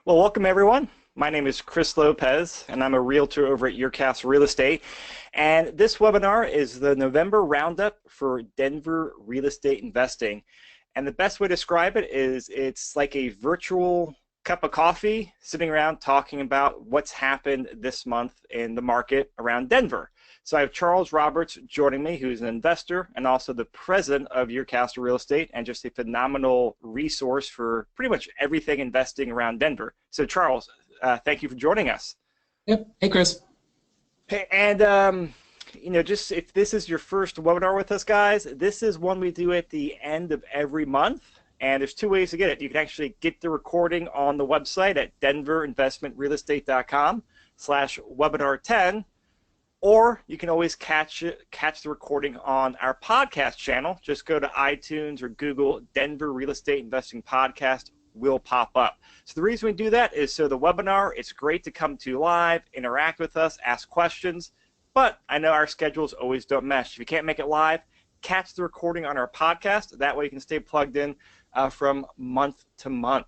Well, welcome everyone. My name is Chris Lopez, and I'm a realtor over at YourCast Real Estate. And this webinar is the November Roundup for Denver real estate investing. And the best way to describe it is it's like a virtual cup of coffee sitting around talking about what's happened this month in the market around Denver. So I have Charles Roberts joining me, who's an investor and also the president of YourCast Real Estate and just a phenomenal resource for pretty much everything investing around Denver. So Charles, thank you for joining us. Yep. Hey, Chris. Hey, and just if this is your first webinar with us, guys, this is one we do at the end of every month. And there's two ways to get it. You can actually get the recording on the website at denverinvestmentrealestate.com/webinar10. Or you can always catch the recording on our podcast channel. Just go to iTunes or Google Denver Real Estate Investing Podcast will pop up. So the reason we do that is so the webinar, it's great to come to live, interact with us, ask questions, but I know our schedules always don't mesh. If you can't make it live, catch the recording on our podcast. That way you can stay plugged in from month to month.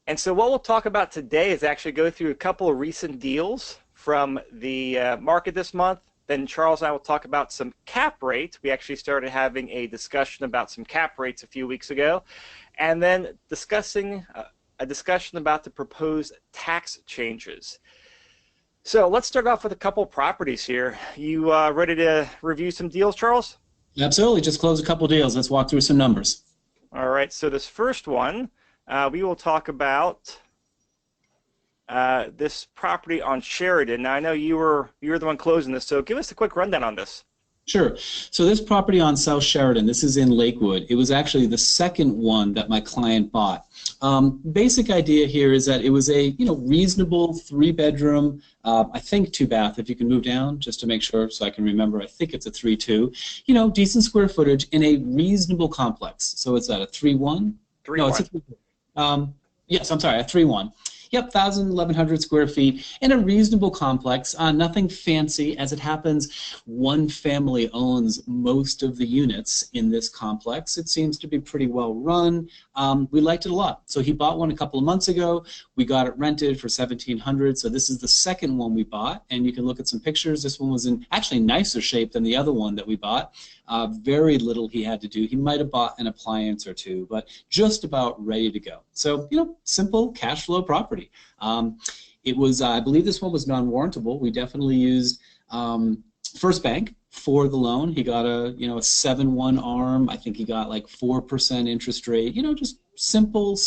And so what we'll talk about today is actually go through a couple of recent deals from the market this month. Then Charles and I will talk about some cap rates. We actually started having a discussion about some cap rates a few weeks ago. And then discussing a discussion about the proposed tax changes. So let's start off with a couple properties here. You ready to review some deals, Charles? Absolutely. Just close a couple deals. Let's walk through some numbers. All right. So this first one, we will talk about this property on Sheridan. Now I know you were the one closing this, so give us a quick rundown on this. Sure. So this property on South Sheridan, this is in Lakewood. It was actually the second one that my client bought. Basic idea here is that it was a reasonable 3-bedroom, I think 2-bath. If you can move down just to make sure, so I can remember. I think it's a 3-2. Decent square footage in a reasonable complex. So it's at a 3-1. No, it's a 3-2. Yes, I'm sorry, a 3-1. Yep, 1,100 square feet in a reasonable complex. Nothing fancy. As it happens, one family owns most of the units in this complex. It seems to be pretty well run. We liked it a lot. So he bought one a couple of months ago. We got it rented for $1,700. So this is the second one we bought, and you can look at some pictures. This one was in actually nicer shape than the other one that we bought. Very little he had to do. He might have bought an appliance or two, but just about ready to go. So, simple cash flow property. It was, I believe this one was non-warrantable. We definitely used First Bank for the loan. He got a 7-1 ARM. I think he got like 4% interest rate. Just simple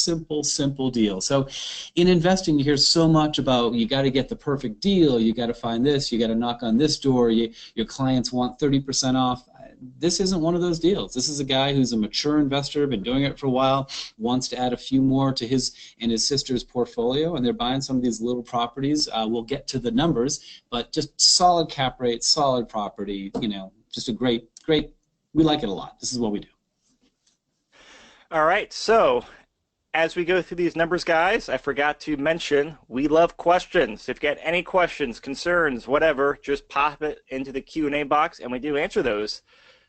deal. So in investing, you hear so much about you got to get the perfect deal. You got to find this. You got to knock on this door. Your clients want 30% off. This isn't one of those deals. This is a guy who's a mature investor, been doing it for a while, wants to add a few more to his and his sister's portfolio, and they're buying some of these little properties. We'll get to the numbers, but just solid cap rate, solid property, just a great, we like it a lot. This is what we do. All right, so as we go through these numbers, guys, I forgot to mention we love questions. If you got any questions, concerns, whatever, just pop it into the Q&A box, and we do answer those.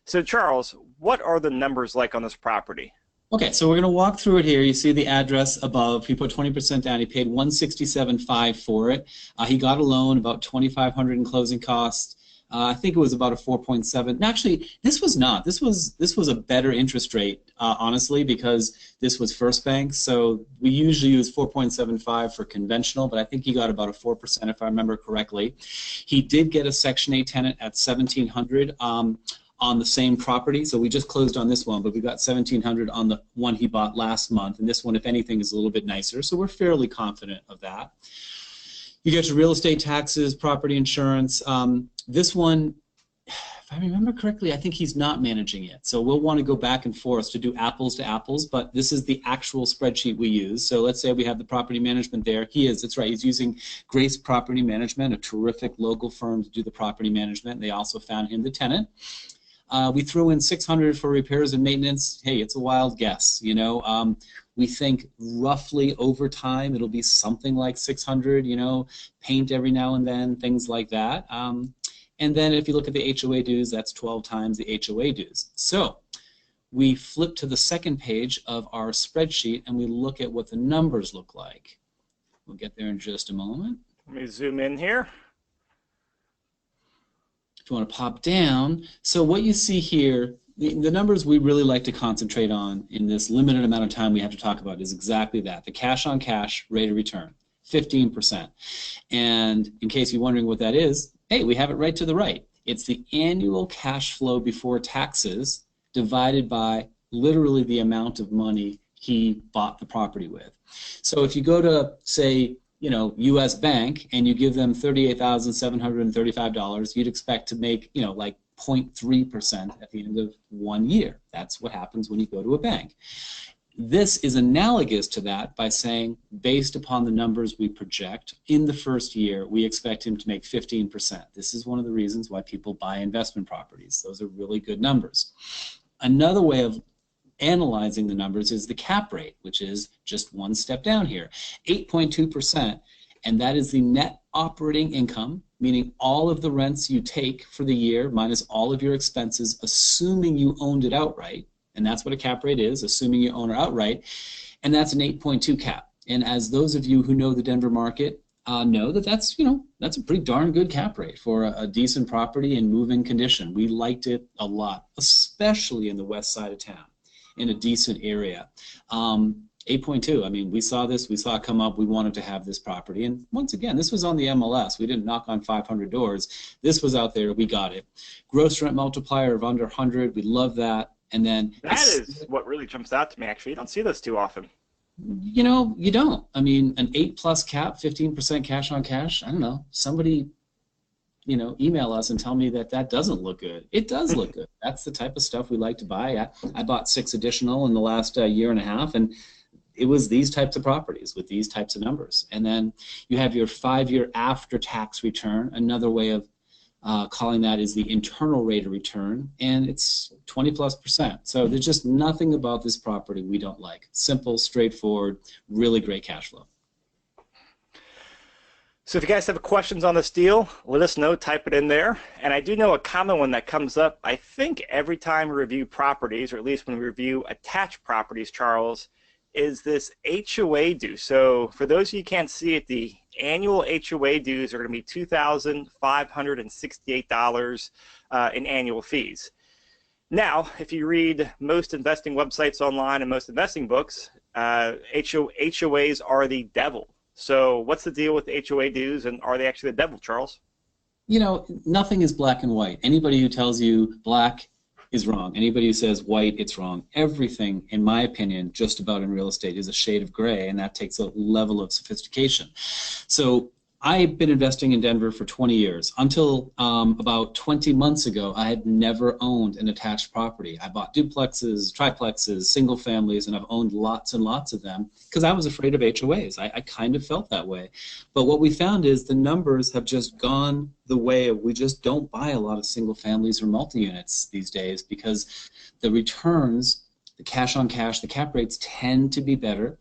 So, Charles, what are the numbers like on this property? Okay, so we're going to walk through it here. You see the address above. He put 20% down. He paid $167,500 for it. He got a loan, about $2,500 in closing costs. I think it was about a 4.7. Actually, this was not. This was a better interest rate, honestly, because this was First Bank. So we usually use 4.75 for conventional, but I think he got about a 4% if I remember correctly. He did get a Section 8 tenant at $1,700 on the same property. So we just closed on this one, but we got $1,700 on the one he bought last month, and this one, if anything, is a little bit nicer. So we're fairly confident of that. You get your real estate taxes, property insurance. This one, if I remember correctly, I think he's not managing it. So we'll want to go back and forth to do apples to apples, but this is the actual spreadsheet we use. So let's say we have the property management there. That's right, he's using Grace Property Management, a terrific local firm to do the property management. They also found him the tenant. We threw in $600 for repairs and maintenance. Hey, it's a wild guess, We think roughly over time it'll be something like $600, paint every now and then, things like that. And then if you look at the HOA dues, that's 12 times the HOA dues. So we flip to the second page of our spreadsheet and we look at what the numbers look like. We'll get there in just a moment. Let me zoom in here. If you want to pop down, so what you see here, the numbers we really like to concentrate on in this limited amount of time we have to talk about is exactly that, the cash-on-cash rate of return, 15%. And in case you're wondering what that is, hey, we have it right to the right. It's the annual cash flow before taxes divided by literally the amount of money he bought the property with. So if you go to, say, U.S. Bank, and you give them $38,735, you'd expect to make, like 0.3% at the end of 1 year. That's what happens when you go to a bank. This is analogous to that by saying, based upon the numbers we project, in the first year, we expect him to make 15%. This is one of the reasons why people buy investment properties. Those are really good numbers. Another way of analyzing the numbers is the cap rate, which is just one step down here, 8.2%, and that is the net operating income, meaning all of the rents you take for the year minus all of your expenses, assuming you owned it outright, and that's what a cap rate is, assuming you own it outright, and that's an 8.2 cap. And as those of you who know the Denver market know that that's a pretty darn good cap rate for a decent property in move-in condition. We liked it a lot, especially in the west side of town, in a decent area. 8.2, I mean, we saw this, we saw it come up, we wanted to have this property. And once again, this was on the MLS. We didn't knock on 500 doors. This was out there, we got it. Gross rent multiplier of under 100, we love that. And then that is what really jumps out to me, actually. You don't see those too often. You don't. I mean, an 8+ cap, 15% cash on cash, I don't know. Somebody, email us and tell me that doesn't look good. It does look good. That's the type of stuff we like to buy. I bought 6 additional in the last year and a half, and it was these types of properties with these types of numbers. And then you have your 5-year after-tax return. Another way of calling that is the internal rate of return, and it's 20+%. So there's just nothing about this property we don't like. Simple, straightforward, really great cash flow. So if you guys have questions on this deal, let us know, type it in there. And I do know a common one that comes up, I think every time we review properties, or at least when we review attached properties, Charles, is this HOA due. So for those of you who can't see it, the annual HOA dues are going to be $2,568 in annual fees. Now, if you read most investing websites online and most investing books, HOAs are the devil. So what's the deal with HOA dues, and are they actually the devil, Charles? Nothing is black and white. Anybody who tells you black is wrong. Anybody who says white, it's wrong. Everything, in my opinion, just about in real estate is a shade of gray, and that takes a level of sophistication. So I've been investing in Denver for 20 years. Until about 20 months ago, I had never owned an attached property. I bought duplexes, triplexes, single families, and I've owned lots and lots of them because I was afraid of HOAs. I kind of felt that way. But what we found is the numbers have just gone the way of, we just don't buy a lot of single families or multi-units these days because the returns, the cash on cash, the cap rates tend to be better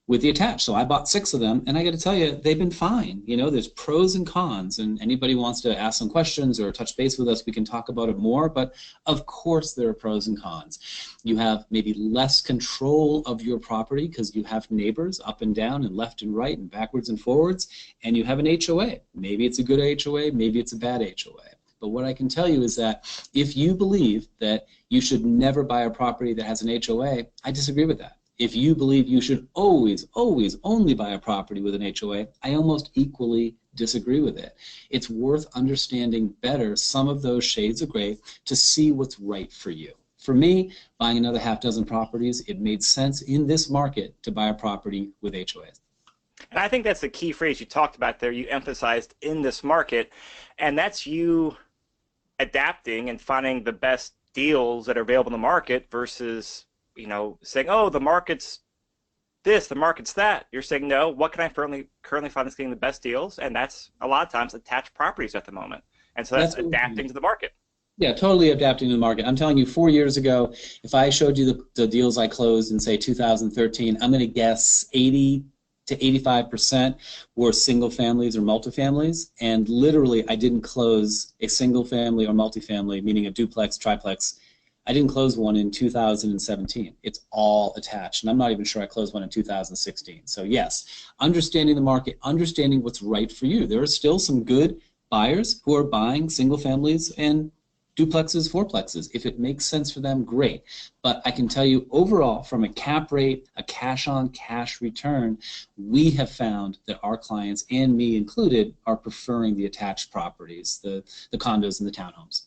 with the attached. So I bought 6 of them, and I got to tell you, they've been fine. There's pros and cons, and anybody wants to ask some questions or touch base with us, we can talk about it more, but of course there are pros and cons. You have maybe less control of your property because you have neighbors up and down and left and right and backwards and forwards, and you have an HOA. Maybe it's a good HOA, maybe it's a bad HOA. But what I can tell you is that if you believe that you should never buy a property that has an HOA, I disagree with that. If you believe you should always, always only buy a property with an HOA, I almost equally disagree with it. It's worth understanding better some of those shades of gray to see what's right for you. For me, buying another half dozen properties, it made sense in this market to buy a property with HOAs. And I think that's the key phrase you talked about there, you emphasized in this market, and that's you adapting and finding the best deals that are available in the market versus saying, oh, the market's this, the market's that. You're saying, no, what can I currently find that's getting the best deals? And that's a lot of times attached properties at the moment. And so that's adapting to the market. Yeah, totally adapting to the market. I'm telling you, 4 years ago, if I showed you the deals I closed in, say, 2013, I'm going to guess 80 to 85% were single families or multifamilies. And literally, I didn't close a single family or multifamily, meaning a duplex, triplex, I didn't close one in 2017. It's all attached, and I'm not even sure I closed one in 2016. So yes, understanding the market, understanding what's right for you. There are still some good buyers who are buying single families and duplexes, fourplexes. If it makes sense for them, great. But I can tell you overall, from a cap rate, a cash on cash return, we have found that our clients, and me included, are preferring the attached properties, the condos and the townhomes.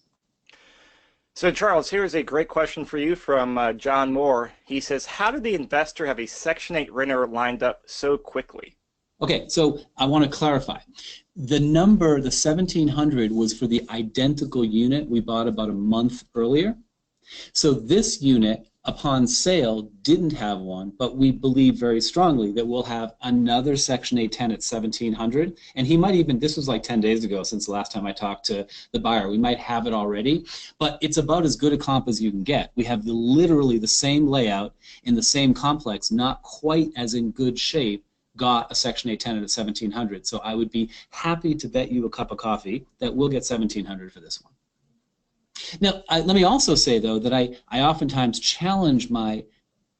So Charles, here's a great question for you from John Moore. He says, how did the investor have a Section 8 renter lined up so quickly? Okay, so I want to clarify. The number, the 1,700, was for the identical unit we bought about a month earlier. So this unit, upon sale, didn't have one, but we believe very strongly that we'll have another Section 810 at 1,700. And he might even, this was like 10 days ago since the last time I talked to the buyer, we might have it already, but it's about as good a comp as you can get. We have literally the same layout in the same complex, not quite as in good shape, got a Section 810 at 1,700. So I would be happy to bet you a cup of coffee that we'll get 1,700 for this one. Now, let me also say, though, that I oftentimes challenge my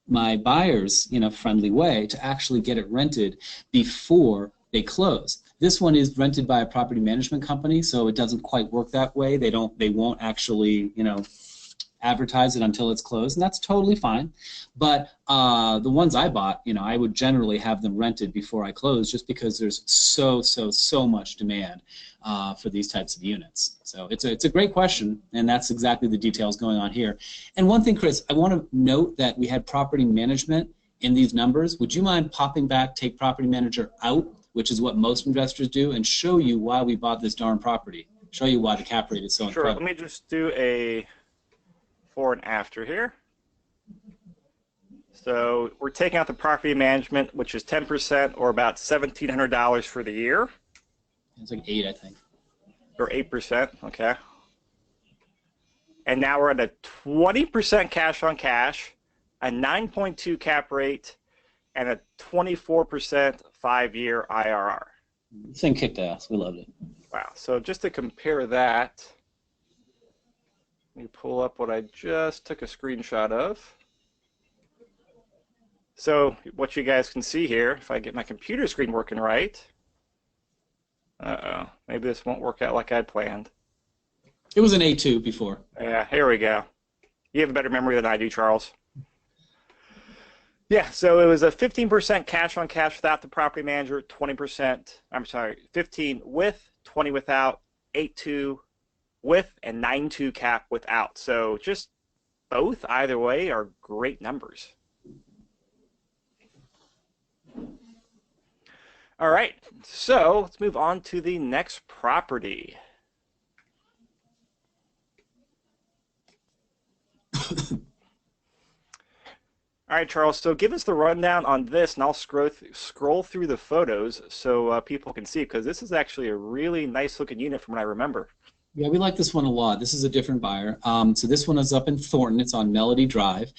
buyers in a friendly way to actually get it rented before they close. This one is rented by a property management company, so it doesn't quite work that way. They won't actually, advertise it until it's closed, and that's totally fine. But the ones I bought, I would generally have them rented before I close, just because there's so much demand for these types of units. So it's a great question, and that's exactly the details going on here. And one thing, Chris, I want to note that we had property management in these numbers. Would you mind popping back, take property manager out, which is what most investors do, and show you why we bought this darn property? Show you why the cap rate is so incredible. Sure, let me just do a before and after here. So we're taking out the property management, which is 10%, or about $1,700 for the year. It's like 8, I think. Or 8%, okay. And now we're at a 20% cash on cash, a 9.2 cap rate, and a 24% 5-year IRR. This thing kicked ass. We loved it. Wow. So just to compare that, let me pull up what I just took a screenshot of. So what you guys can see here, if I get my computer screen working right, maybe this won't work out like I'd planned. It was an A2 before. Yeah, here we go. You have a better memory than I do, Charles. Yeah, so it was a 15% cash on cash without the property manager, 20%, I'm sorry, 15 with, 20 without, 8.2 with, and 9.2 cap without. So just both, either way, are great numbers. All right, so let's move on to the next property. All right, Charles, so give us the rundown on this, and I'll scroll through the photos so people can see, because this is actually a really nice looking unit from what I remember. Yeah, we like this one a lot. This is a different buyer. So this one is up in Thornton. It's on Melody Drive.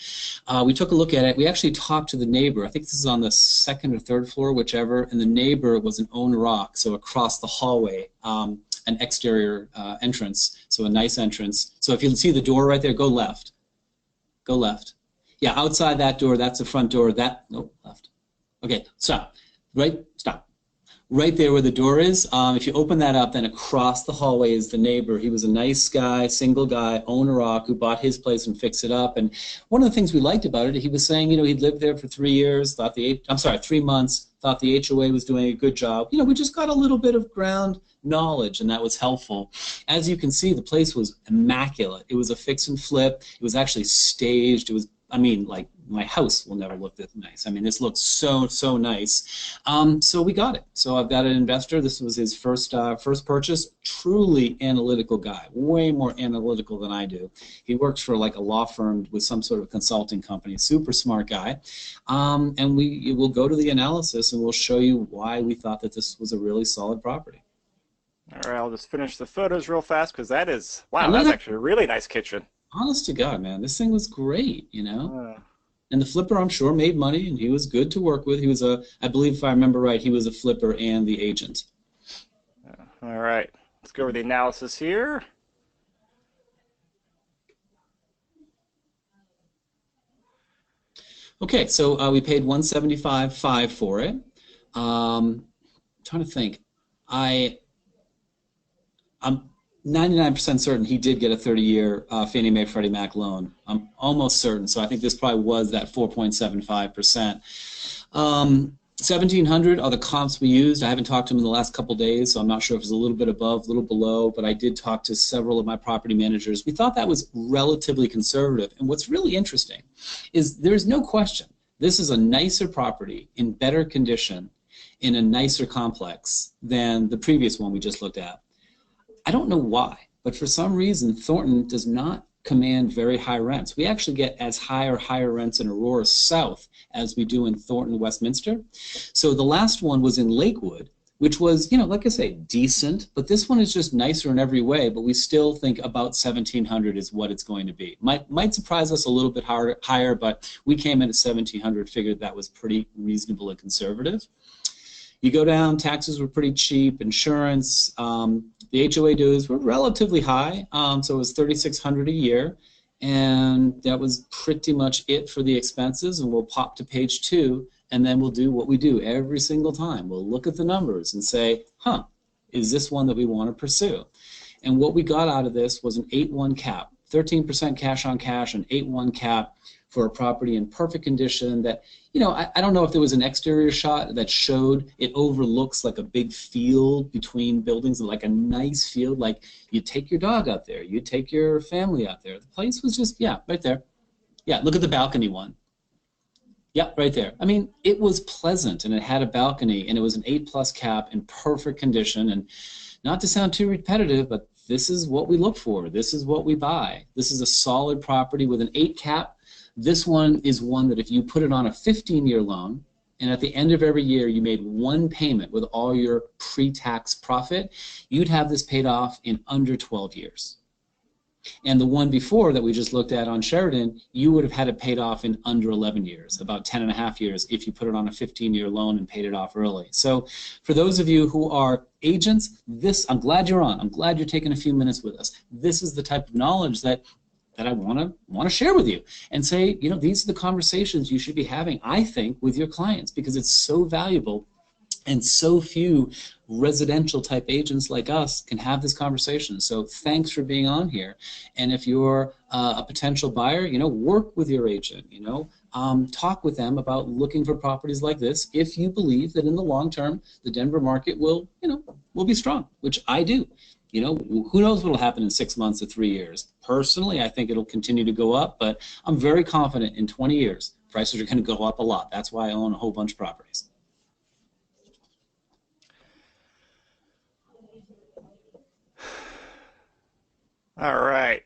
We took a look at it. We actually talked to the neighbor. I think this is on the 2nd or 3rd floor, whichever, and the neighbor was an own rock, so across the hallway, an exterior entrance, so a nice entrance. So if you see the door right there, go left. Go left. Yeah, outside that door, that's the front door. Nope, left. Okay, stop. Right, stop. Right there where the door is, if you open that up, then across the hallway is the neighbor. He was a nice guy, single guy, owner rock, who bought his place and fixed it up. And one of the things we liked about it, he was saying, he'd lived there for 3 years, 3 months, thought the HOA was doing a good job. We just got a little bit of ground knowledge, and that was helpful. As you can see, the place was immaculate. It was a fix and flip. It was actually staged. It was, like, my house will never look this nice. This looks so nice. So we got it. So I've got an investor. This was his first purchase. Truly analytical guy, way more analytical than I do. He works for like a law firm with some sort of consulting company. Super smart guy. And we'll go to the analysis and we'll show you why we thought that this was a really solid property. All right, I'll just finish the photos real fast because that is, wow, that's actually a really nice kitchen. Honest to God, man, this thing was great, And the flipper, I'm sure, made money, and he was good to work with. He was I believe if I remember right, he was a flipper and the agent. All right, let's go over the analysis here. Okay, so we paid 175.5 for it. Trying to think. I I'm 99% certain he did get a 30-year Fannie Mae Freddie Mac loan. I'm almost certain. So I think this probably was that 4.75%. 1,700 are the comps we used. I haven't talked to him in the last couple days, so I'm not sure if it's a little bit above, a little below, but I did talk to several of my property managers. We thought that was relatively conservative. And what's really interesting is there's no question this is a nicer property in better condition in a nicer complex than the previous one we just looked at. I don't know why, but for some reason, Thornton does not command very high rents. We actually get as high or higher rents in Aurora South as we do in Thornton, Westminster. So the last one was in Lakewood, which was, like I say, decent, but this one is just nicer in every way, but we still think about 1,700 is what it's going to be. Might surprise us a little bit higher, but we came in at 1,700, figured that was pretty reasonable and conservative. You go down, taxes were pretty cheap, insurance, the HOA dues were relatively high, so it was $3,600 a year, and that was pretty much it for the expenses. And we'll pop to page 2, and then we'll do what we do every single time. We'll look at the numbers and say, is this one that we want to pursue? And what we got out of this was an 8.1 cap, 13% cash on cash, an 8.1 cap for a property in perfect condition that, I don't know if there was an exterior shot that showed it overlooks like a big field between buildings, like a nice field, like you take your dog out there, you take your family out there. The place was just, right there. Yeah, look at the balcony one. Yeah, right there. I mean, it was pleasant and it had a balcony and it was an 8+ cap in perfect condition. And not to sound too repetitive, but this is what we look for. This is what we buy. This is a solid property with an 8 cap. This one is one that if you put it on a 15-year loan and at the end of every year you made one payment with all your pre-tax profit, you'd have this paid off in under 12 years. And the one before that we just looked at on Sheridan, you would have had it paid off in under 11 years, about 10 and a half years if you put it on a 15-year loan and paid it off early. So for those of you who are agents, I'm glad you're on. I'm glad you're taking a few minutes with us. This is the type of knowledge that I want to share with you and say, these are the conversations you should be having, I think, with your clients, because it's so valuable and so few residential type agents like us can have this conversation. So thanks for being on here. And if you're a potential buyer, work with your agent, talk with them about looking for properties like this if you believe that in the long term the Denver market will be strong, which I do. Who knows what will happen in 6 months or 3 years. Personally, I think it'll continue to go up, but I'm very confident in 20 years prices are going to go up a lot. That's why I own a whole bunch of properties. All right,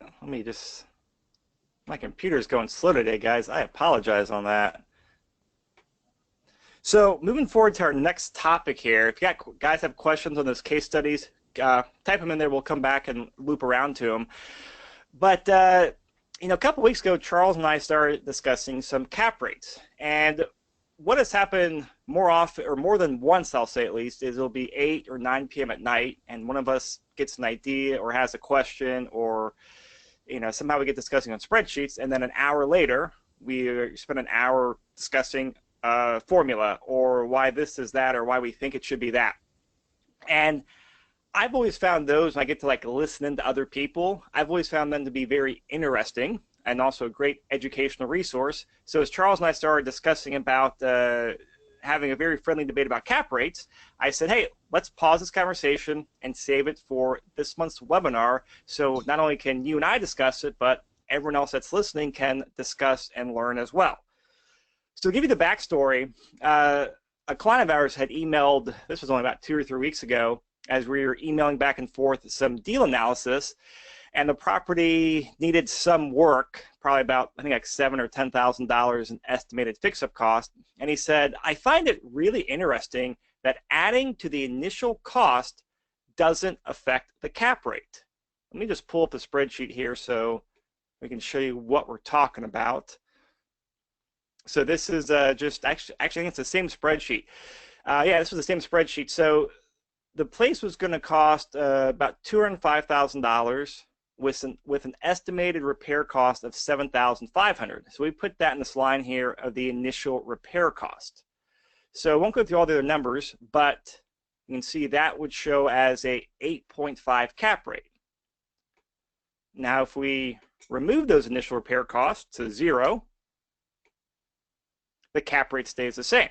my computer's going slow today, guys. I apologize on that. So moving forward to our next topic here, if you guys have questions on those case studies, type them in there. We'll come back and loop around to them. But a couple weeks ago, Charles and I started discussing some cap rates. And what has happened more often, or more than once, I'll say at least, is it'll be 8 or 9 p.m. at night, and one of us gets an idea or has a question, or somehow we get discussing on spreadsheets, and then an hour later we spend an hour discussing formula or why this is that or why we think it should be that. And I've always found those, when I get to listen to other people, I've always found them to be very interesting and also a great educational resource. So as Charles and I started discussing about having a very friendly debate about cap rates, I said, hey, let's pause this conversation and save it for this month's webinar. So not only can you and I discuss it, but everyone else that's listening can discuss and learn as well. So to give you the backstory, a client of ours had emailed, this was only about 2 or 3 weeks ago, as we were emailing back and forth some deal analysis, and the property needed some work, probably about, I think, like $7,000 or $10,000 in estimated fix-up cost. And he said, I find it really interesting that adding to the initial cost doesn't affect the cap rate. Let me just pull up the spreadsheet here so we can show you what we're talking about. So this is just, actually I think it's the same spreadsheet. Yeah, this was the same spreadsheet. So the place was going to cost about $205,000 with an estimated repair cost of $7,500. So we put that in this line here of the initial repair cost. So I won't go through all the other numbers, but you can see that would show as a 8.5 cap rate. Now, if we remove those initial repair costs to 0, the cap rate stays the same.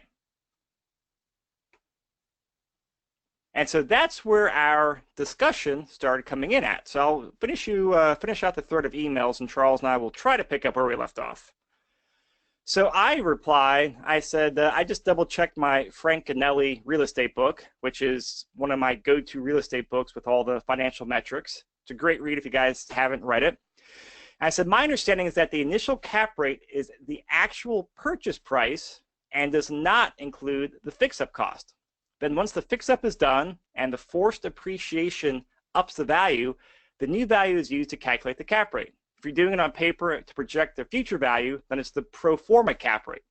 And so that's where our discussion started coming in at. So I'll finish out the thread of emails, and Charles and I will try to pick up where we left off. So I replied, I said, I just double checked my Frank Ganelli real estate book, which is one of my go-to real estate books with all the financial metrics. It's a great read if you guys haven't read it. I said, my understanding is that the initial cap rate is the actual purchase price and does not include the fix-up cost. Then once the fix-up is done and the forced appreciation ups the value, the new value is used to calculate the cap rate. If you're doing it on paper to project the future value, then it's the pro forma cap rate.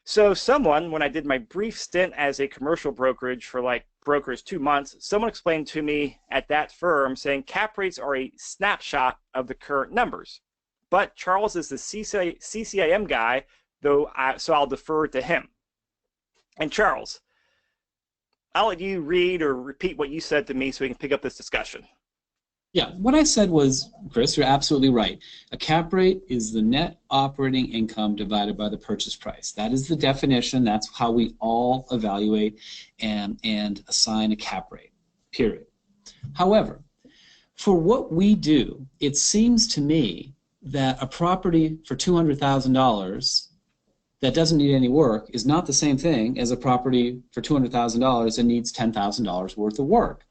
So someone, when I did my brief stint as a commercial brokerage for like brokers 2 months, someone explained to me at that firm saying cap rates are a snapshot of the current numbers. But Charles is the CCIM guy, so I'll defer to him. And Charles, I'll let you read or repeat what you said to me so we can pick up this discussion. Yeah, what I said was, Chris, you're absolutely right. A cap rate is the net operating income divided by the purchase price. That is the definition. That's how we all evaluate and assign a cap rate, period. However, for what we do, it seems to me that a property for $200,000 that doesn't need any work is not the same thing as a property for $200,000 that needs $10,000 worth of work.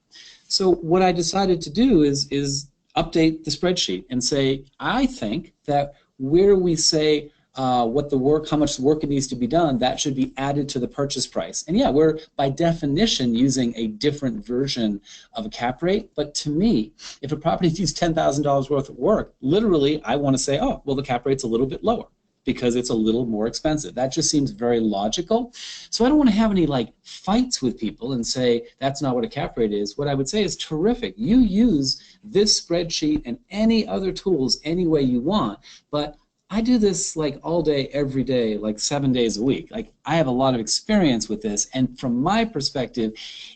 So what I decided to do is update the spreadsheet and say, I think that where we say how much work it needs to be done, that should be added to the purchase price. And yeah, we're by definition using a different version of a cap rate, but to me, if a property needs $10,000 worth of work, literally I want to say, oh, well, the cap rate's a little bit lower, because it's a little more expensive. That just seems very logical. So I don't want to have any like fights with people and say that's not what a cap rate is. What I would say is terrific. You use this spreadsheet and any other tools any way you want, but I do this like all day, every day, like 7 days a week. Like I have a lot of experience with this, and from my perspective,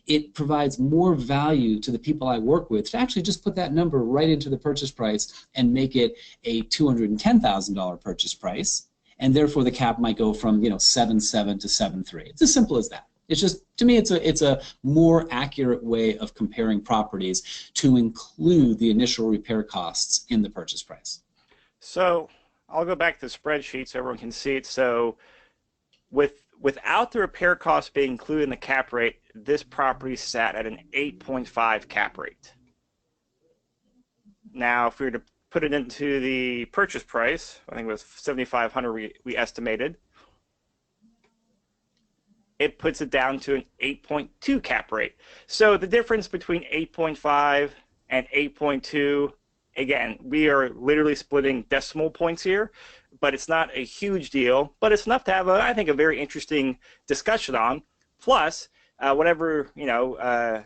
it provides more value to the people I work with to actually just put that number right into the purchase price and make it a $210,000 purchase price, and therefore the cap might go from 7.7 to 7.3. It's as simple as that. It's just, to me, it's a more accurate way of comparing properties to include the initial repair costs in the purchase price. So I'll go back to the spreadsheet so everyone can see it. So without the repair costs being included in the cap rate, this property sat at an 8.5 cap rate. Now, if we were to put it into the purchase price, I think it was $7,500 we estimated, it puts it down to an 8.2 cap rate. So the difference between 8.5 and 8.2, again, we are literally splitting decimal points here, but it's not a huge deal, but it's enough to have, I think, a very interesting discussion on. Plus, whatever we update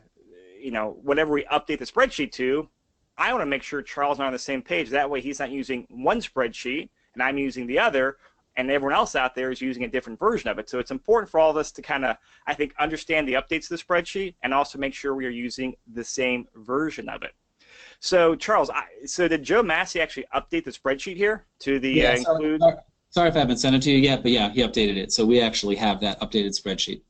the spreadsheet to, I want to make sure Charles and I are on the same page. That way he's not using one spreadsheet and I'm using the other, and everyone else out there is using a different version of it. So it's important for all of us to kind of, I think, understand the updates to the spreadsheet and also make sure we are using the same version of it. So Charles, so did Joe Massey actually update the spreadsheet here to the include? Sorry if I haven't sent it to you yet, but yeah, he updated it. So we actually have that updated spreadsheet.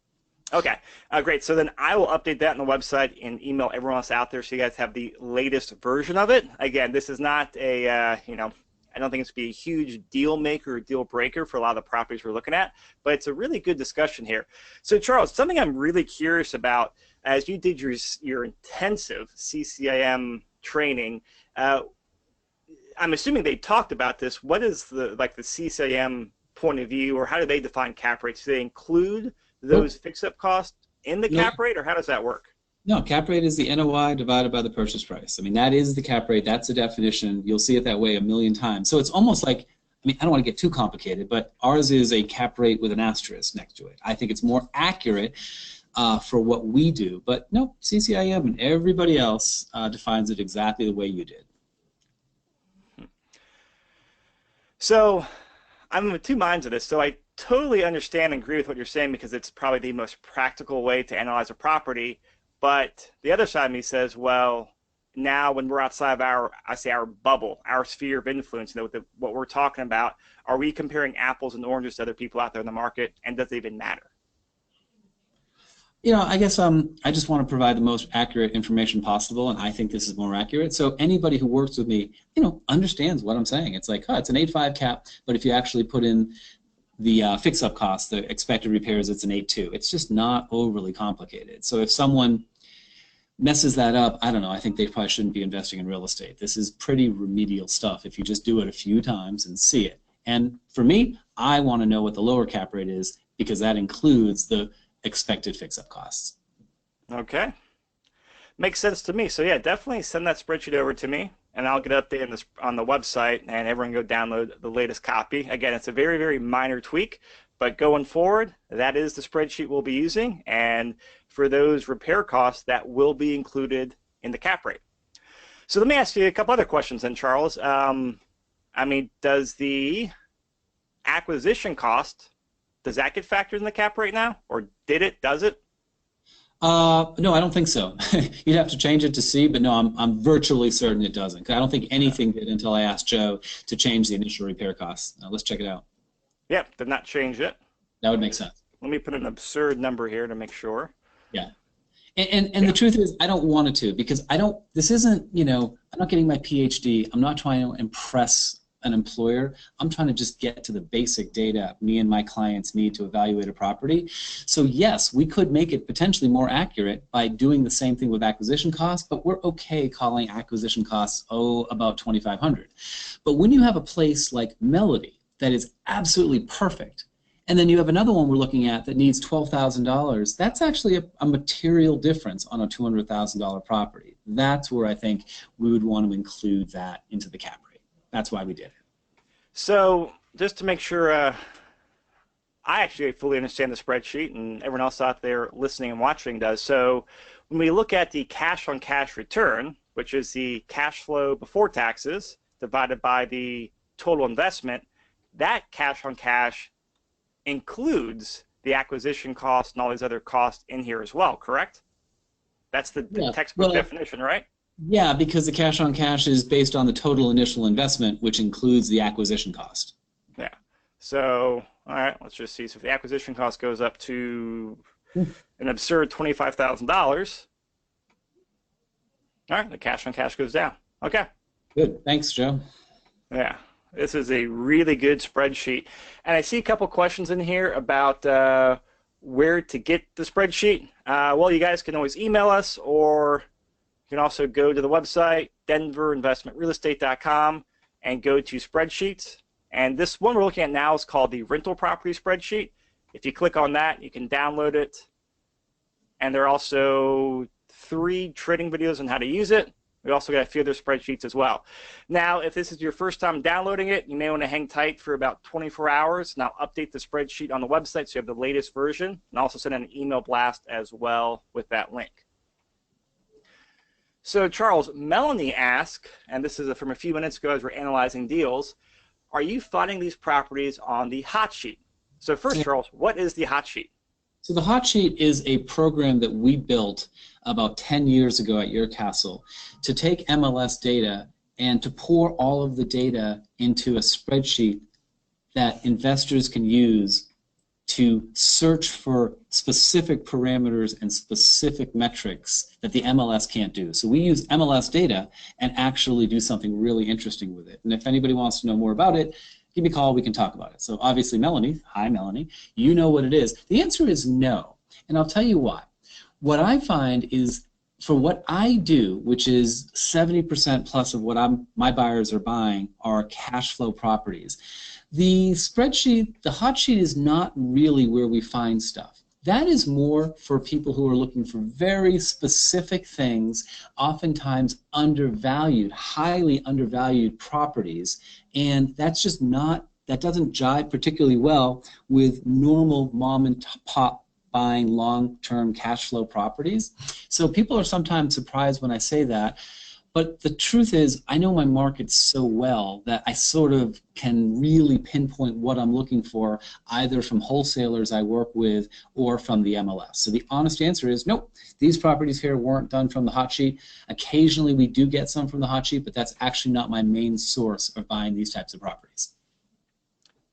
Okay, great. So then I will update that on the website and email everyone else out there so you guys have the latest version of it. Again, this is not a, I don't think it's going to be a huge deal maker or deal breaker for a lot of the properties we're looking at, but it's a really good discussion here. So Charles, something I'm really curious about, as you did your intensive CCIM training, I'm assuming they talked about this. What is the CCIM point of view, or how do they define cap rates? Do they include those fix-up costs in the cap rate, or how does that work? No, cap rate is the NOI divided by the purchase price. I mean, that is the cap rate. That's the definition. You'll see it that way a million times. So it's almost like, I don't want to get too complicated, but ours is a cap rate with an asterisk next to it. I think it's more accurate for what we do. But no, CCIM and everybody else defines it exactly the way you did. So I'm of two minds of this. So I totally understand and agree with what you're saying because it's probably the most practical way to analyze a property. But the other side of me says, well, now when we're outside of our bubble, our sphere of influence, what we're talking about, are we comparing apples and oranges to other people out there in the market, and does it even matter? I guess I just want to provide the most accurate information possible, and I think this is more accurate. So anybody who works with me, understands what I'm saying. It's like, it's an 8.5 cap, but if you actually put in the fix-up cost, the expected repairs, it's an 8.2. It's just not overly complicated. So if someone messes that up, I don't know, I think they probably shouldn't be investing in real estate. This is pretty remedial stuff if you just do it a few times and see it. And for me, I want to know what the lower cap rate is because that includes the expected fix-up costs. Okay. Makes sense to me. So yeah, definitely send that spreadsheet over to me, and I'll get updated on this on the website, and everyone go download the latest copy. Again, it's a very, very minor tweak, but going forward, that is the spreadsheet we'll be using, and for those repair costs, that will be included in the cap rate. So let me ask you a couple other questions then, Charles. I mean, does the acquisition cost, does that get factored in the cap rate now, or did it? Does it? No, I don't think so. You'd have to change it to see, but no, I'm virtually certain it doesn't. 'Cause I don't think anything did until I asked Joe to change the initial repair costs. Let's check it out. Yep, did not change it. That would make sense. Let me put an absurd number here to make sure. Yeah. And the truth is, I don't want it to because I don't. This isn't. I'm not getting my PhD. I'm not trying to impress an employer. I'm trying to just get to the basic data me and my clients need to evaluate a property. So yes, we could make it potentially more accurate by doing the same thing with acquisition costs, but we're okay calling acquisition costs, about $2,500. But when you have a place like Melody that is absolutely perfect, and then you have another one we're looking at that needs $12,000, that's actually a material difference on a $200,000 property. That's where I think we would want to include that into the cap rate. That's why we did it. So just to make sure I actually fully understand the spreadsheet and everyone else out there listening and watching does. So when we look at the cash on cash return, which is the cash flow before taxes divided by the total investment, that cash on cash includes the acquisition cost and all these other costs in here as well, correct? That's the Yeah. textbook Well, definition, right? yeah, because the cash on cash is based on the total initial investment, which includes the acquisition cost. Yeah. So, all right, let's just see. So if the acquisition cost goes up to an absurd $25,000, all right, the cash on cash goes down. Okay. Good. Thanks, Joe. Yeah. This is a really good spreadsheet. And I see a couple questions in here about where to get the spreadsheet. Well, you guys can always email us, or you can also go to the website, denverinvestmentrealestate.com, and go to spreadsheets. And this one we're looking at now is called the rental property spreadsheet. If you click on that, you can download it. And there are also 3 trading videos on how to use it. We also got a few other spreadsheets as well. Now, if this is your first time downloading it, you may want to hang tight for about 24 hours, and I'll update the spreadsheet on the website so you have the latest version, and also send an email blast as well with that link. So, Charles, Melanie asked, and this is from a few minutes ago as we're analyzing deals, are you finding these properties on the hot sheet? So first, Charles, what is the hot sheet? So the hot sheet is a program that we built about 10 years ago at Your Castle to take MLS data and to pour all of the data into a spreadsheet that investors can use to search for specific parameters and specific metrics that the MLS can't do. So we use MLS data and actually do something really interesting with it. And if anybody wants to know more about it, give me a call, we can talk about it. So obviously Melanie, hi Melanie, you know what it is. The answer is no, and I'll tell you why. What I find is for what I do, which is 70% plus of what my buyers are buying are cash flow properties. The spreadsheet, the hot sheet is not really where we find stuff. That is more for people who are looking for very specific things, oftentimes undervalued, highly undervalued properties, and that's just not, that doesn't jive particularly well with normal mom and pop buying long-term cash flow properties. So people are sometimes surprised when I say that. But the truth is, I know my market so well that I sort of can really pinpoint what I'm looking for, either from wholesalers I work with or from the MLS. So the honest answer is nope, these properties here weren't done from the hot sheet. Occasionally we do get some from the hot sheet, but that's actually not my main source of buying these types of properties.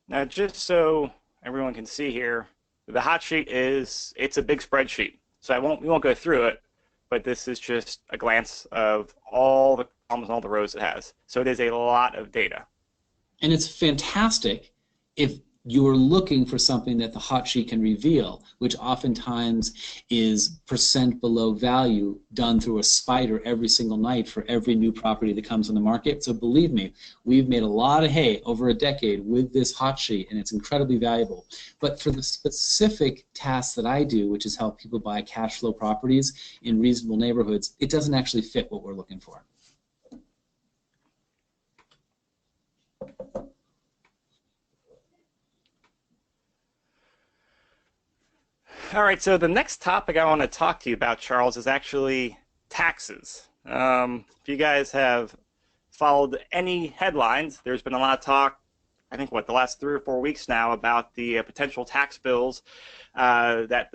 Now, just so everyone can see here, the hot sheet it's a big spreadsheet. So we won't go through it, but this is just a glance of almost all the rows it has. So it is a lot of data. And it's fantastic if you're looking for something that the hot sheet can reveal, which oftentimes is percent below value done through a spider every single night for every new property that comes on the market. So believe me, we've made a lot of hay over a decade with this hot sheet, and it's incredibly valuable. But for the specific tasks that I do, which is help people buy cash flow properties in reasonable neighborhoods, it doesn't actually fit what we're looking for. All right, so the next topic I want to talk to you about, Charles, is actually taxes. If you guys have followed any headlines, there's been a lot of talk, I think, the last 3 or 4 weeks now about the potential tax bills that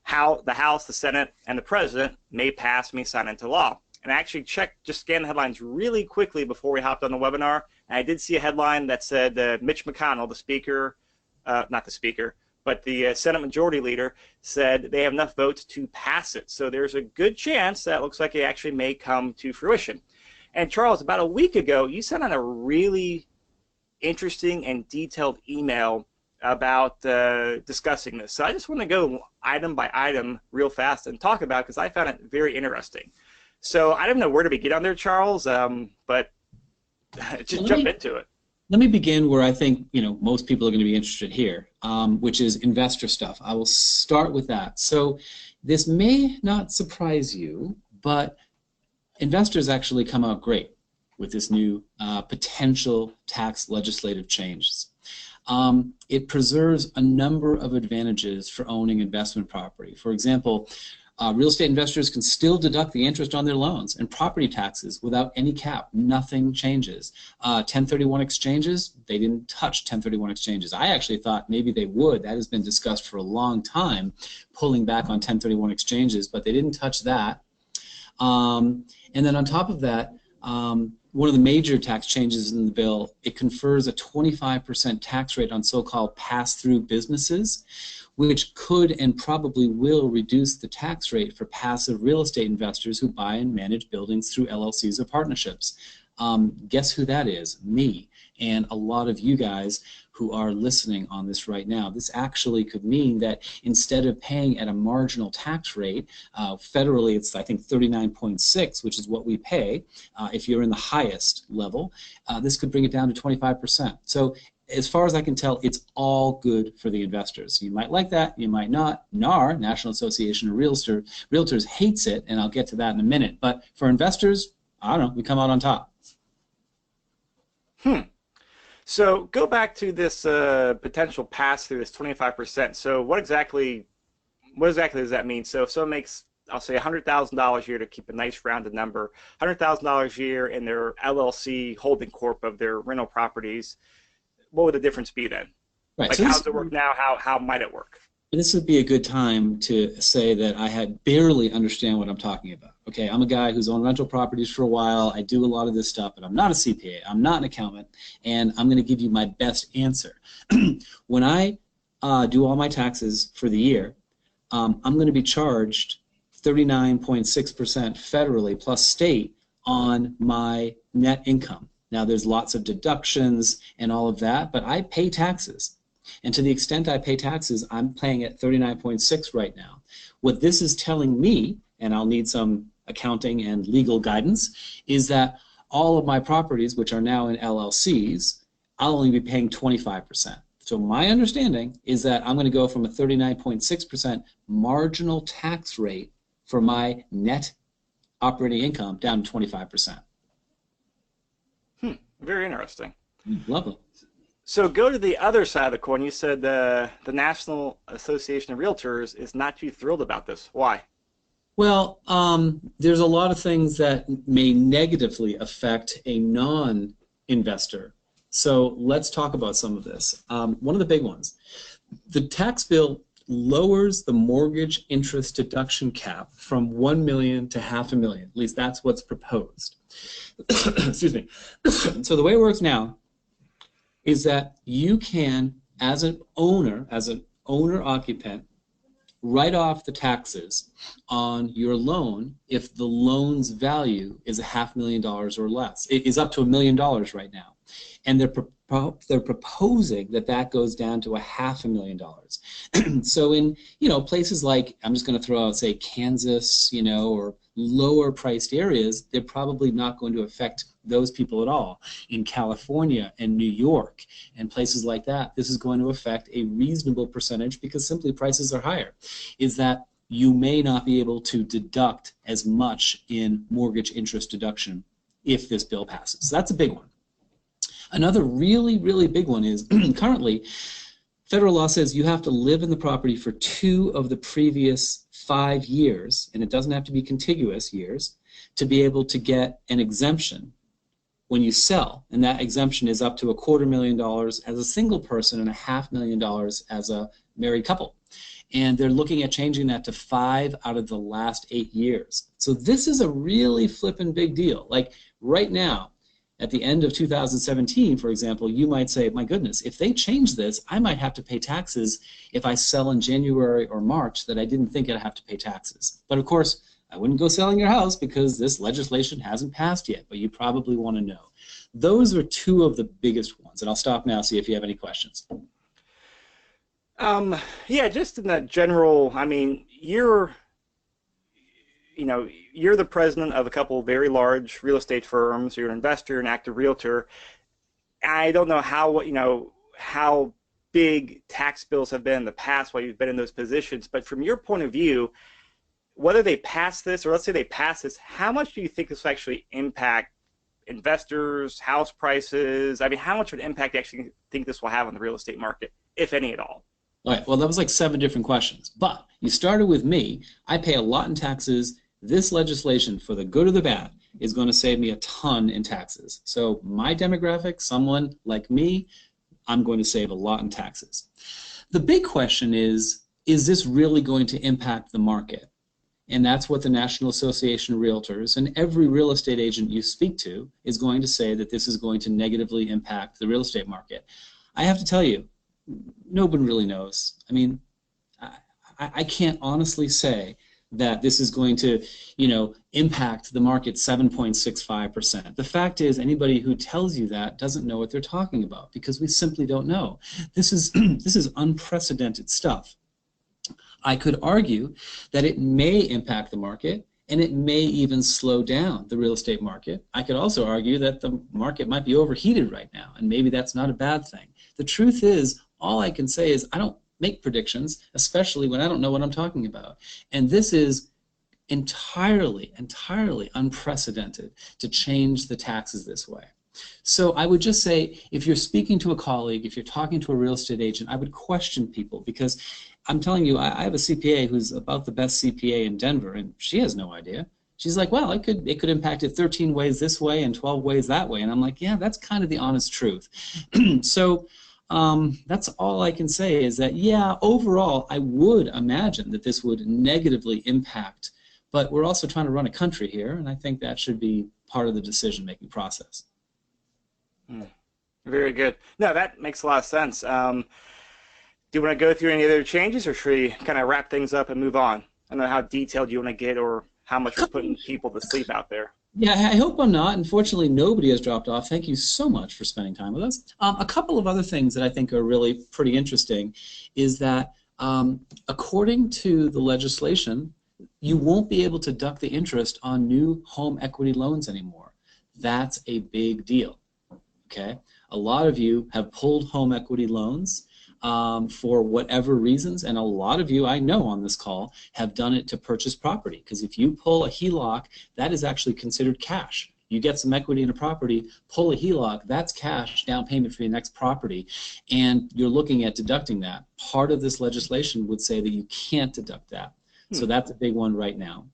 how the House, the Senate, and the President may sign into law. And I actually scanned the headlines really quickly before we hopped on the webinar, and I did see a headline that said Mitch McConnell, the Speaker, not the Speaker, but the Senate Majority Leader, said they have enough votes to pass it. So there's a good chance that looks like it actually may come to fruition. And Charles, about a week ago, you sent out a really interesting and detailed email about discussing this. So I just want to go item by item real fast and talk about it because I found it very interesting. So I don't know where to begin on there, Charles, but just jump into it. Let me begin where I think most people are going to be interested here, which is investor stuff. I will start with that. So this may not surprise you, but investors actually come out great with this new potential tax legislative changes. It preserves a number of advantages for owning investment property. For example, real estate investors can still deduct the interest on their loans and property taxes without any cap. Nothing changes. 1031 exchanges, they didn't touch 1031 exchanges. I actually thought maybe they would. That has been discussed for a long time, pulling back on 1031 exchanges, but they didn't touch that. And then on top of that, one of the major tax changes in the bill, it confers a 25% tax rate on so-called pass-through businesses, which could and probably will reduce the tax rate for passive real estate investors who buy and manage buildings through LLCs or partnerships. Guess who that is? Me and a lot of you guys who are listening on this right now. This actually could mean that instead of paying at a marginal tax rate, federally it's I think 39.6, which is what we pay if you're in the highest level, this could bring it down to 25%. So as far as I can tell, it's all good for the investors. You might like that, you might not. NAR, National Association of Realtors, hates it, and I'll get to that in a minute. But for investors, I don't know, we come out on top. So go back to this potential pass-through, this 25%. So what exactly does that mean? So if someone makes, I'll say $100,000 a year to keep a nice rounded number, $100,000 a year in their LLC holding corp of their rental properties, what would the difference be then? Right. Like, So how does it work now? How might it work? this would be a good time to say that I had barely understand what I'm talking about. Okay, I'm a guy who's owned rental properties for a while. I do a lot of this stuff, but I'm not a CPA. I'm not an accountant, and I'm going to give you my best answer. When I do all my taxes for the year, I'm going to be charged 39.6% federally plus state on my net income. Now, there's lots of deductions and all of that, but I pay taxes. And to the extent I pay taxes, I'm paying at 39.6 right now. What this is telling me, and I'll need some accounting and legal guidance, is that all of my properties, which are now in LLCs, I'll only be paying 25%. So my understanding is that I'm going to go from a 39.6% marginal tax rate for my net operating income down to 25%. Very interesting. Lovely. So go to the other side of the coin. You said the National Association of Realtors is not too thrilled about this. Why? Well, there's a lot of things that may negatively affect a non-investor. So let's talk about some of this. One of the big ones, the tax bill lowers the mortgage interest deduction cap from 1 million to half a million. At least that's what's proposed. Excuse me. So the way it works now is that you can, as an owner occupant, write off the taxes on your loan if the loan's value is $500,000 or less. It is up to $1 million right now, and they're proposing that that goes down to $500,000. So in places like, I'm just going to throw out, say, Kansas, or lower priced areas, they're probably not going to affect those people at all. In California and New York and places like that, this is going to affect a reasonable percentage because simply prices are higher. Is that you may not be able to deduct as much in mortgage interest deduction if this bill passes. So that's a big one. Another really, really big one is currently federal law says you have to live in the property for 2 of the previous 5 years, and it doesn't have to be contiguous years, to be able to get an exemption when you sell, and that exemption is up to $250,000 as a single person and $500,000 as a married couple. And they're looking at changing that to 5 out of the last 8 years. So this is a really flippin' big deal. Like right now, at the end of 2017, for example, you might say, my goodness, if they change this, I might have to pay taxes if I sell in January or March that I didn't think I'd have to pay taxes. But of course, I wouldn't go selling your house because this legislation hasn't passed yet, but you probably want to know. Those are 2 of the biggest ones, and I'll stop now, see if you have any questions. Yeah, just in that general, I mean, you're the president of a couple of very large real estate firms. You're an investor, an active realtor. I don't know how big tax bills have been in the past while you've been in those positions, but from your point of view, whether they pass this, or let's say they pass this, how much do you think this will actually impact investors, house prices? I mean, how much of an impact do you actually think this will have on the real estate market, if any at all? All right, well, that was like 7 different questions, but you started with me. I pay a lot in taxes. This legislation, for the good or the bad, is going to save me a ton in taxes. So my demographic, someone like me, I'm going to save a lot in taxes. The big question is this really going to impact the market? And that's what the National Association of Realtors and every real estate agent you speak to is going to say, that this is going to negatively impact the real estate market. I have to tell you, nobody really knows. I mean, I can't honestly say that this is going to, impact the market 7.65%. The fact is, anybody who tells you that doesn't know what they're talking about, because we simply don't know. This is unprecedented stuff. I could argue that it may impact the market, and it may even slow down the real estate market. I could also argue that the market might be overheated right now, and maybe that's not a bad thing. The truth is, all I can say is I don't make predictions, especially when I don't know what I'm talking about. And this is entirely unprecedented to change the taxes this way. So I would just say, if you're speaking to a colleague, if you're talking to a real estate agent, I would question people, because I'm telling you, I have a CPA who's about the best CPA in Denver, and she has no idea. She's like, well, it could impact it 13 ways this way and 12 ways that way. And I'm like, yeah, that's kind of the honest truth. So that's all I can say, is that, yeah, overall, I would imagine that this would negatively impact, but we're also trying to run a country here, and I think that should be part of the decision-making process. Very good. No, that makes a lot of sense. Do you want to go through any other changes, or should we kind of wrap things up and move on? I don't know how detailed you want to get, or how much we're putting people to sleep out there. Yeah, I hope I'm not. Unfortunately, nobody has dropped off. Thank you so much for spending time with us. A couple of other things that I think are really pretty interesting is that according to the legislation, you won't be able to deduct the interest on new home equity loans anymore. That's a big deal. Okay? A lot of you have pulled home equity loans for whatever reasons, and a lot of you I know on this call have done it to purchase property, because if you pull a HELOC, that is actually considered cash. You get some equity in a property, pull a HELOC, that's cash down payment for your next property, and you're looking at deducting that. Part of this legislation would say that you can't deduct that. So that's a big one right now.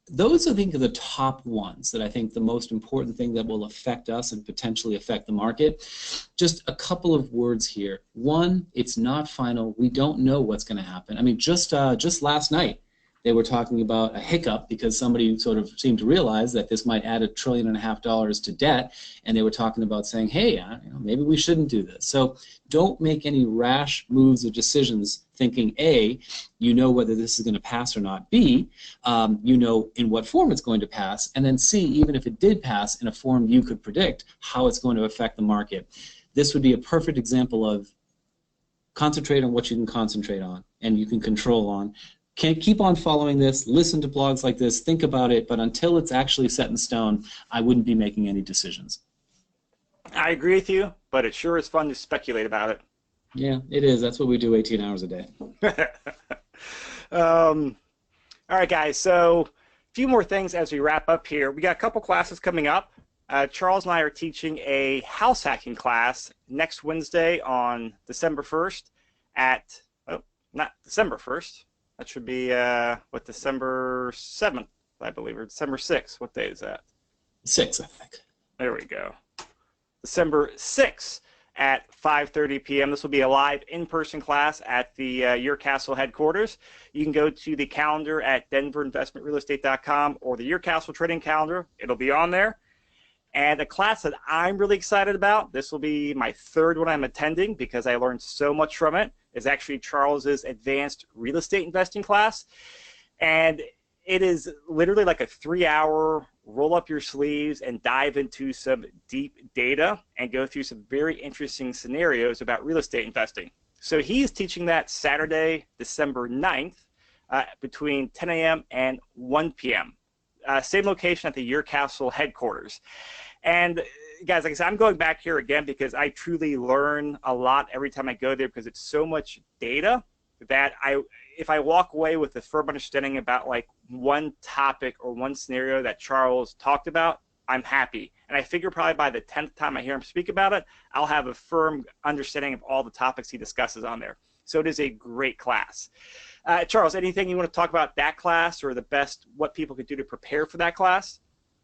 Those, I think, are the top ones that I think the most important thing that will affect us and potentially affect the market. Just a couple of words here. One, it's not final. We don't know what's going to happen. I mean, just last night, they were talking about a hiccup because somebody sort of seemed to realize that this might add $1.5 trillion to debt, and they were talking about saying, hey, maybe we shouldn't do this. So don't make any rash moves or decisions thinking, A, you know whether this is going to pass or not, B, you know in what form it's going to pass, and then C, even if it did pass in a form you could predict, how it's going to affect the market. This would be a perfect example of concentrate on what you can concentrate on and you can control on. Can't keep on following this, listen to blogs like this, think about it, but until it's actually set in stone, I wouldn't be making any decisions. I agree with you, but it sure is fun to speculate about it. Yeah, it is. That's what we do 18 hours a day. All right, guys, so a few more things as we wrap up here. We got a couple classes coming up. Charles and I are teaching a house hacking class next Wednesday on December 1st at, not December 1st. That should be, December 7th, I believe, or December 6th. What day is that? 6, I think. There we go. December 6th at 5:30 p.m. This will be a live in-person class at the Your Castle headquarters. You can go to the calendar at denverinvestmentrealestate.com or the Your Castle trading calendar. It'll be on there. And a class that I'm really excited about, this will be my third one I'm attending because I learned so much from it, is actually Charles's advanced real estate investing class. And it is literally like a 3-hour roll up your sleeves and dive into some deep data and go through some very interesting scenarios about real estate investing. So he's teaching that Saturday, December 9th, between 10 a.m. and 1 p.m. Same location at the Your Castle headquarters. And guys, like I said, I'm going back here again because I truly learn a lot every time I go there because it's so much data that if I walk away with a firm understanding about like one topic or one scenario that Charles talked about, I'm happy. And I figure probably by the 10th time I hear him speak about it, I'll have a firm understanding of all the topics he discusses on there. So it is a great class. Charles, anything you want to talk about that class or the best, what people could do to prepare for that class?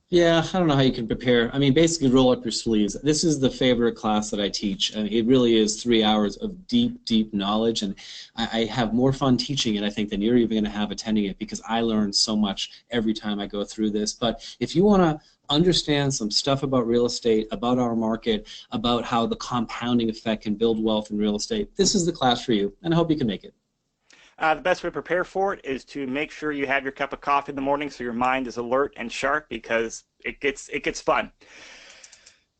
Yeah, I don't know how you can prepare. I mean, basically roll up your sleeves. This is the favorite class that I teach. I mean, it really is 3 hours of deep, deep knowledge, and I have more fun teaching it, I think, than you're even going to have attending it because I learn so much every time I go through this. But if you want to understand some stuff about real estate, about our market, about how the compounding effect can build wealth in real estate, this is the class for you, and I hope you can make it. The best way to prepare for it is to make sure you have your cup of coffee in the morning so your mind is alert and sharp because it gets fun.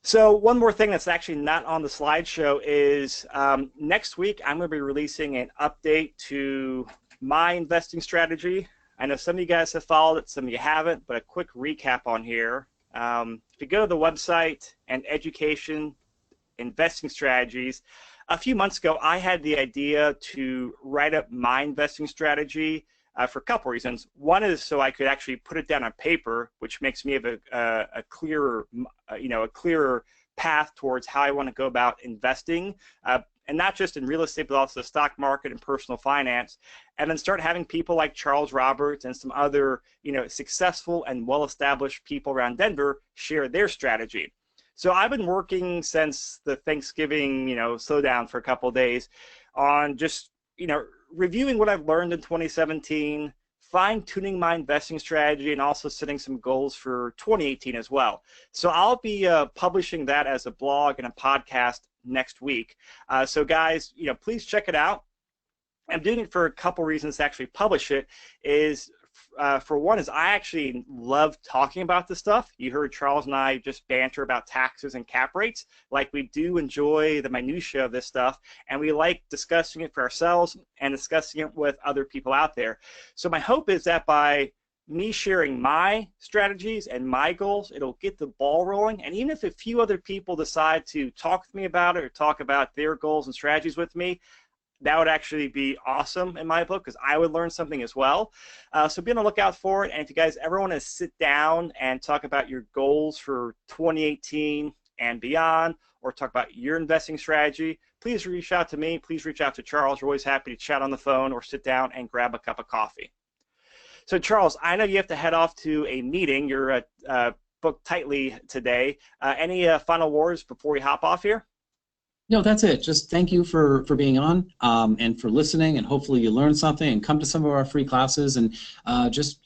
So one more thing that's actually not on the slideshow is next week I'm going to be releasing an update to my investing strategy. I know some of you guys have followed it, some of you haven't, but a quick recap on here. If you go to the website and education investing strategies, a few months ago, I had the idea to write up my investing strategy for a couple reasons. One is so I could actually put it down on paper, which makes me have a clearer, a clearer path towards how I want to go about investing, and not just in real estate, but also the stock market and personal finance. And then start having people like Charles Roberts and some other, successful and well-established people around Denver share their strategy. So I've been working since the Thanksgiving, slowdown for a couple of days on just, reviewing what I've learned in 2017, fine-tuning my investing strategy, and also setting some goals for 2018 as well. So I'll be publishing that as a blog and a podcast next week. So guys, please check it out. I'm doing it for a couple reasons to actually publish it. For one is I actually love talking about this stuff. You heard Charles and I just banter about taxes and cap rates. Like, we do enjoy the minutia of this stuff, and we like discussing it for ourselves and discussing it with other people out there. So my hope is that by me sharing my strategies and my goals, it'll get the ball rolling. And even if a few other people decide to talk with me about it or talk about their goals and strategies with me, that would actually be awesome in my book because I would learn something as well. So be on the lookout for it. And if you guys ever want to sit down and talk about your goals for 2018 and beyond, or talk about your investing strategy, please reach out to me. Please reach out to Charles. We're always happy to chat on the phone or sit down and grab a cup of coffee. So Charles, I know you have to head off to a meeting. You're booked tightly today. Any final words before we hop off here? No, that's it. Just thank you for being on and for listening, and hopefully you learned something and come to some of our free classes and just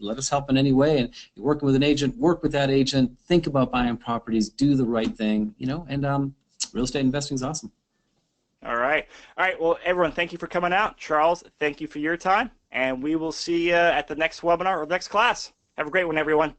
let us help in any way. And you're working with an agent, work with that agent, think about buying properties, do the right thing, and real estate investing is awesome. All right. All right. Well, everyone, thank you for coming out. Charles, thank you for your time. And we will see you at the next webinar or next class. Have a great one, everyone.